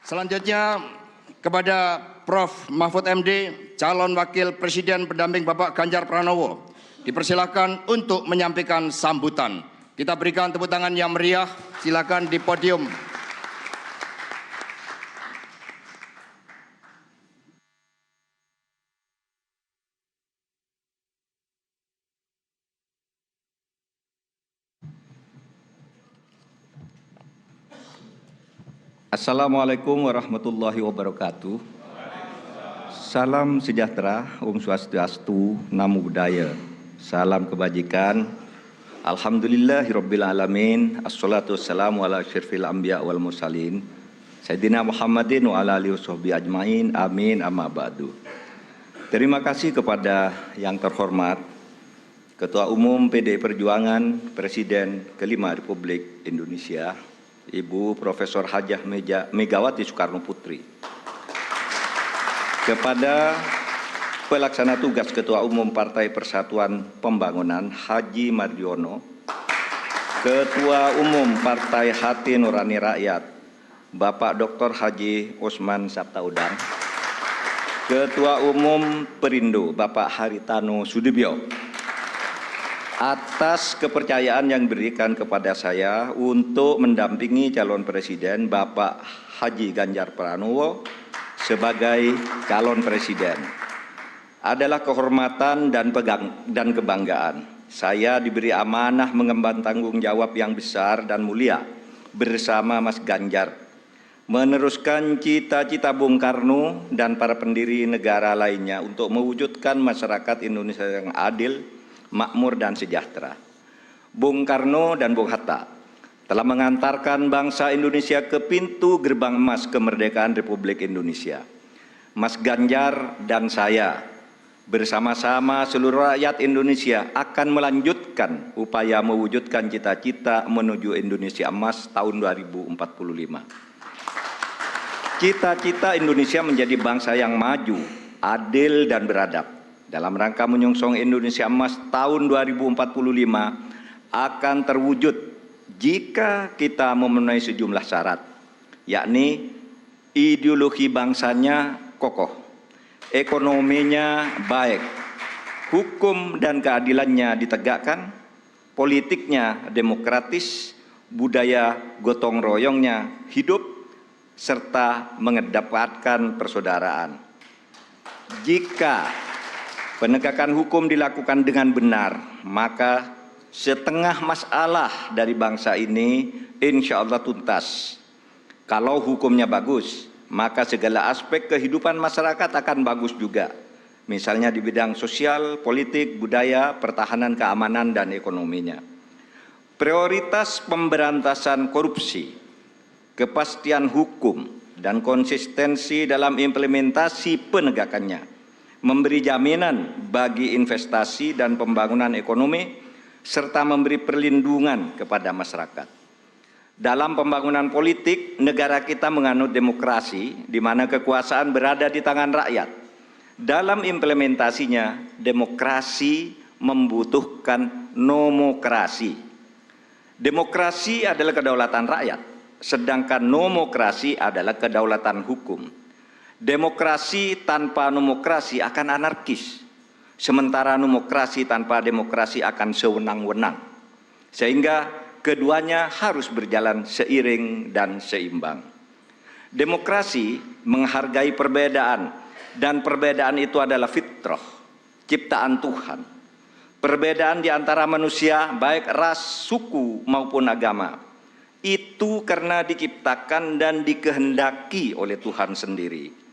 Selanjutnya kepada Prof. Mahfud MD, calon wakil presiden pendamping Bapak Ganjar Pranowo, dipersilakan untuk menyampaikan sambutan. Kita berikan tepuk tangan yang meriah. Silakan di podium. Assalamualaikum warahmatullahi wabarakatuh. Salam sejahtera, Om Swastiastu, Namo Buddhaya. Salam kebajikan. Alhamdulillahirabbil alamin. Assalatu wassalamu ala asyrafil anbiya wal mursalin. Sayyidina Muhammadin wa ala alihi washabbihi ajmain. Amin amma ba'du. Terima kasih kepada yang terhormat Ketua Umum PDI Perjuangan, Presiden kelima Republik Indonesia, Ibu Profesor Hajah Megawati Soekarno Putri. Kepada Pelaksana Tugas Ketua Umum Partai Persatuan Pembangunan Haji Mardiono, Ketua Umum Partai Hati Nurani Rakyat Bapak Dr. Haji Osman Sabtaudang, Ketua Umum Perindo Bapak Haritano Sudibyo, atas kepercayaan yang diberikan kepada saya untuk mendampingi calon presiden Bapak Haji Ganjar Pranowo sebagai calon presiden. Adalah kehormatan dan kebanggaan. Saya diberi amanah mengemban tanggung jawab yang besar dan mulia bersama Mas Ganjar, meneruskan cita-cita Bung Karno dan para pendiri negara lainnya untuk mewujudkan masyarakat Indonesia yang adil, makmur dan sejahtera. Bung Karno dan Bung Hatta telah mengantarkan bangsa Indonesia ke pintu gerbang emas kemerdekaan Republik Indonesia. Mas Ganjar dan saya bersama-sama seluruh rakyat Indonesia akan melanjutkan upaya mewujudkan cita-cita menuju Indonesia emas tahun 2045. Cita-cita Indonesia menjadi bangsa yang maju, adil dan beradab. Dalam rangka menyongsong Indonesia Emas tahun 2045 akan terwujud jika kita memenuhi sejumlah syarat, yakni ideologi bangsanya kokoh, ekonominya baik, hukum dan keadilannya ditegakkan, politiknya demokratis, budaya gotong royongnya hidup, serta mengedepankan persaudaraan. Jika penegakan hukum dilakukan dengan benar, maka setengah masalah dari bangsa ini insya Allah tuntas. Kalau hukumnya bagus, maka segala aspek kehidupan masyarakat akan bagus juga. Misalnya di bidang sosial, politik, budaya, pertahanan, keamanan, dan ekonominya. Prioritas pemberantasan korupsi, kepastian hukum, dan konsistensi dalam implementasi penegakannya memberi jaminan bagi investasi dan pembangunan ekonomi, serta memberi perlindungan kepada masyarakat. Dalam pembangunan politik, negara kita menganut demokrasi, di mana kekuasaan berada di tangan rakyat. Dalam implementasinya, demokrasi membutuhkan nomokrasi. Demokrasi adalah kedaulatan rakyat, sedangkan nomokrasi adalah kedaulatan hukum. Demokrasi tanpa nomokrasi akan anarkis, sementara nomokrasi tanpa demokrasi akan sewenang-wenang. Sehingga keduanya harus berjalan seiring dan seimbang. Demokrasi menghargai perbedaan, dan perbedaan itu adalah fitrah, ciptaan Tuhan. Perbedaan di antara manusia, baik ras, suku maupun agama, itu karena diciptakan dan dikehendaki oleh Tuhan sendiri.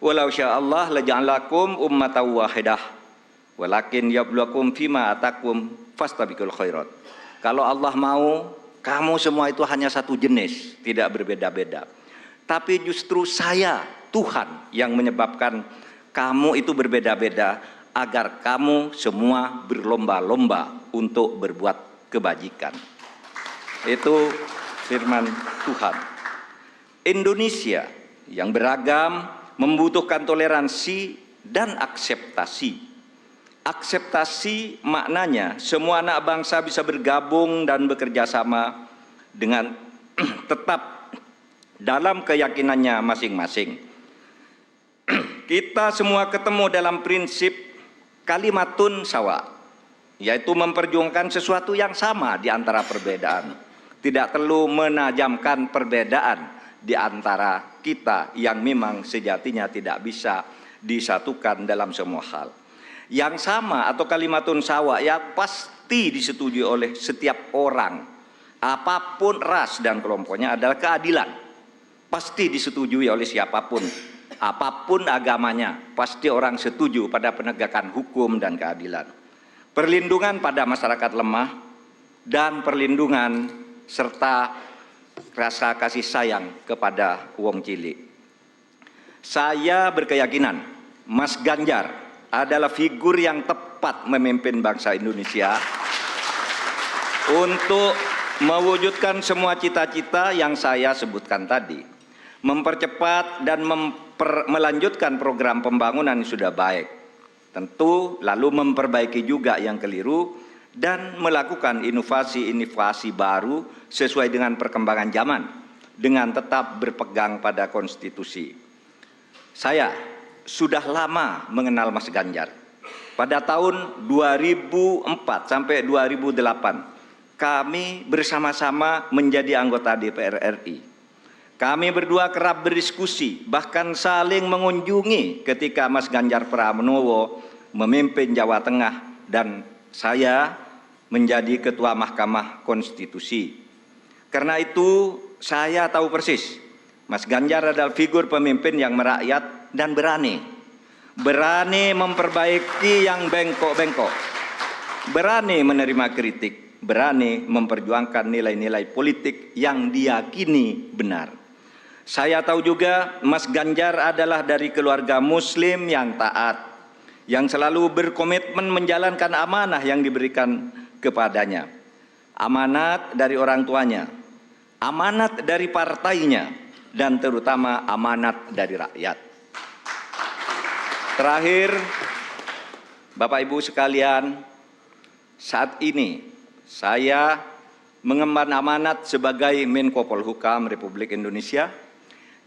Walau sya'allah laja'alakum ummatan wahidah walakin yabluwakum fima atakum fastabiqul khairat. Kalau Allah mau, kamu semua itu hanya satu jenis, tidak berbeda-beda. Tapi justru saya, Tuhan, yang menyebabkan kamu itu berbeda-beda agar kamu semua berlomba-lomba untuk berbuat kebajikan. Itu firman Tuhan. Indonesia yang beragam membutuhkan toleransi dan akseptasi. Akseptasi maknanya semua anak bangsa bisa bergabung dan bekerja sama dengan tetap dalam keyakinannya masing-masing. Kita semua ketemu dalam prinsip kalimatun sawa, yaitu memperjuangkan sesuatu yang sama di antara perbedaan. Tidak perlu menajamkan perbedaan di antara kita yang memang sejatinya tidak bisa disatukan dalam semua hal. Yang sama atau kalimatun sawa ya pasti disetujui oleh setiap orang, apapun ras dan kelompoknya, adalah keadilan. Pasti disetujui oleh siapapun, apapun agamanya, pasti orang setuju pada penegakan hukum dan keadilan. Perlindungan pada masyarakat lemah dan perlindungan serta rasa kasih sayang kepada wong cilik. Saya berkeyakinan Mas Ganjar adalah figur yang tepat memimpin bangsa Indonesia untuk mewujudkan semua cita-cita yang saya sebutkan tadi, mempercepat dan melanjutkan program pembangunan yang sudah baik, tentu lalu memperbaiki juga yang keliru dan melakukan inovasi-inovasi baru sesuai dengan perkembangan zaman dengan tetap berpegang pada konstitusi. Saya sudah lama mengenal Mas Ganjar. Pada tahun 2004 sampai 2008 kami bersama-sama menjadi anggota DPR RI. Kami berdua kerap berdiskusi, bahkan saling mengunjungi ketika Mas Ganjar Pranowo memimpin Jawa Tengah dan saya menjadi Ketua Mahkamah Konstitusi. Karena itu saya tahu persis Mas Ganjar adalah figur pemimpin yang merakyat dan berani memperbaiki yang bengkok-bengkok, berani menerima kritik, berani memperjuangkan nilai-nilai politik yang diyakini benar. Saya tahu juga Mas Ganjar adalah dari keluarga Muslim yang taat, yang selalu berkomitmen menjalankan amanah yang diberikan kepadanya. Amanat dari orang tuanya, amanat dari partainya, dan terutama amanat dari rakyat. Terakhir, Bapak Ibu sekalian, saat ini saya mengemban amanat sebagai Menko Polhukam Republik Indonesia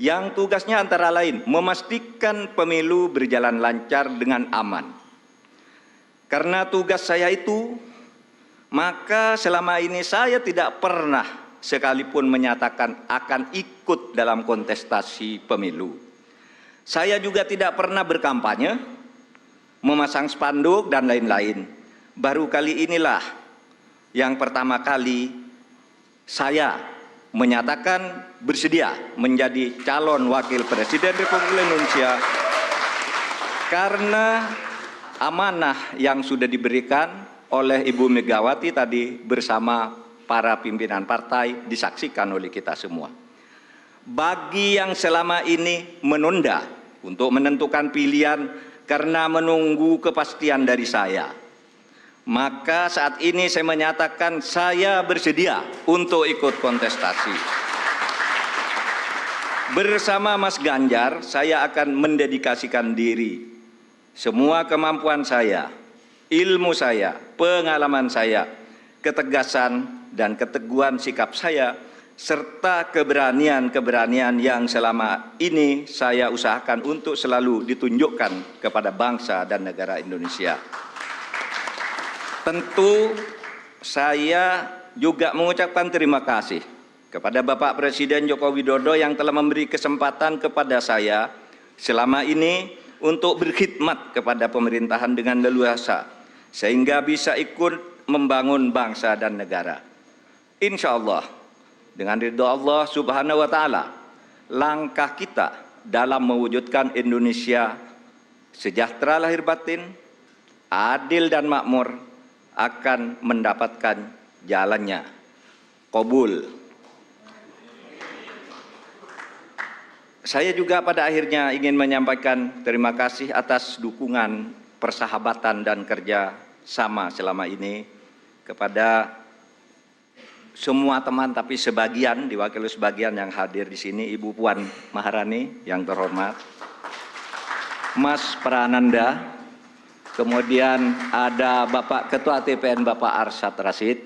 yang tugasnya antara lain memastikan pemilu berjalan lancar dengan aman. Karena tugas saya itu, maka selama ini saya tidak pernah sekalipun menyatakan akan ikut dalam kontestasi pemilu. Saya juga tidak pernah berkampanye, memasang spanduk dan lain-lain. Baru kali inilah yang pertama kali saya menyatakan bersedia menjadi calon wakil presiden Republik Indonesia karena amanah yang sudah diberikan oleh Ibu Megawati tadi bersama para pimpinan partai disaksikan oleh kita semua. Bagi yang selama ini menunda untuk menentukan pilihan karena menunggu kepastian dari saya, maka saat ini saya menyatakan saya bersedia untuk ikut kontestasi. Bersama Mas Ganjar, saya akan mendedikasikan diri, semua kemampuan saya, ilmu saya, pengalaman saya, ketegasan dan keteguhan sikap saya, serta keberanian-keberanian yang selama ini saya usahakan untuk selalu ditunjukkan kepada bangsa dan negara Indonesia. Tentu saya juga mengucapkan terima kasih kepada Bapak Presiden Joko Widodo yang telah memberi kesempatan kepada saya selama ini untuk berkhidmat kepada pemerintahan dengan leluasa sehingga bisa ikut membangun bangsa dan negara. Insya Allah dengan ridho Allah Subhanahu wa Ta'ala, langkah kita dalam mewujudkan Indonesia sejahtera lahir batin, adil dan makmur akan mendapatkan jalannya. Qabul. Saya juga pada akhirnya ingin menyampaikan terima kasih atas dukungan, persahabatan dan kerja sama selama ini kepada semua teman, tapi sebagian, diwakili sebagian yang hadir di sini, Ibu Puan Maharani yang terhormat, Mas Prananda, kemudian ada Bapak Ketua TPN Bapak Arsyad Rashid,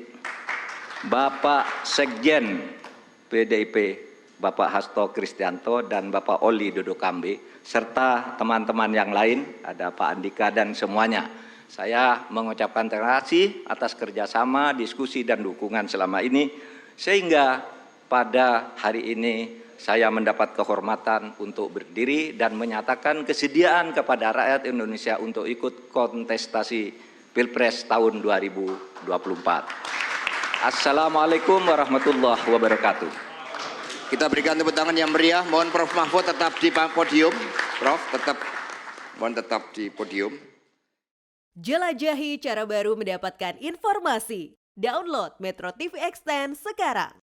Bapak Sekjen PDIP Bapak Hasto Kristianto dan Bapak Oli Dodokambe, serta teman-teman yang lain, ada Pak Andika dan semuanya. Saya mengucapkan terima kasih atas kerjasama, diskusi, dan dukungan selama ini, sehingga pada hari ini saya mendapat kehormatan untuk berdiri dan menyatakan kesediaan kepada rakyat Indonesia untuk ikut kontestasi Pilpres tahun 2024. Assalamualaikum warahmatullahi wabarakatuh. Kita berikan tepuk tangan yang meriah. Mohon Prof Mahfud tetap di podium. Prof, mohon tetap di podium. Jelajahi cara baru mendapatkan informasi. Download Metro TV Extend sekarang.